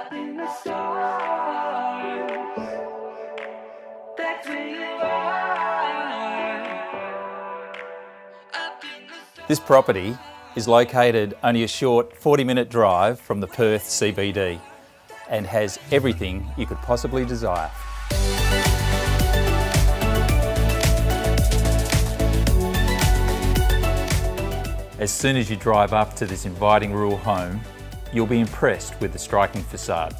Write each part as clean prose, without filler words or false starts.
Up in the stars, that's where you are. Up in the stars. This property is located only a short 40-minute drive from the Perth CBD and has everything you could possibly desire. As soon as you drive up to this inviting rural home, you'll be impressed with the striking facade.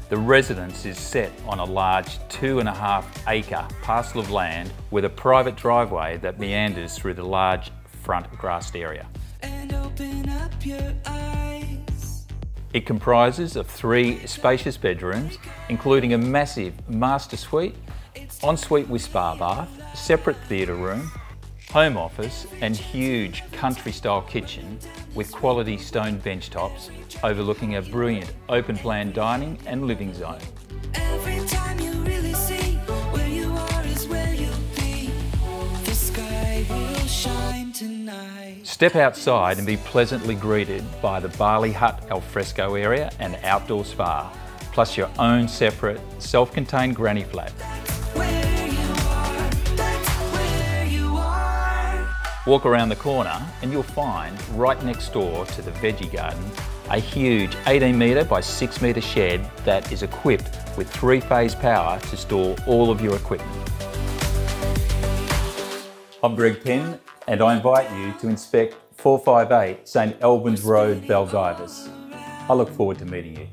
The residence is set on a large 2.5-acre parcel of land with a private driveway that meanders through the large front grassed area. And open up your eyes. It comprises of 3 spacious bedrooms, including a massive master suite, ensuite with spa bath, separate theatre room, home office and huge country-style kitchen with quality stone bench tops overlooking a brilliant open-plan dining and living zone. Every time you really see where you are is where you'll be. The sky will shine tonight. Step outside and be pleasantly greeted by the Bali Hut alfresco area and outdoor spa, plus your own separate self-contained granny flat. Where you are, that's where you are. Walk around the corner and you'll find right next door to the veggie garden a huge 18-metre by 6-metre shed that is equipped with 3-phase power to store all of your equipment. I'm Greg Penn and I invite you to inspect 458 St Albans Road, Baldivis. I look forward to meeting you.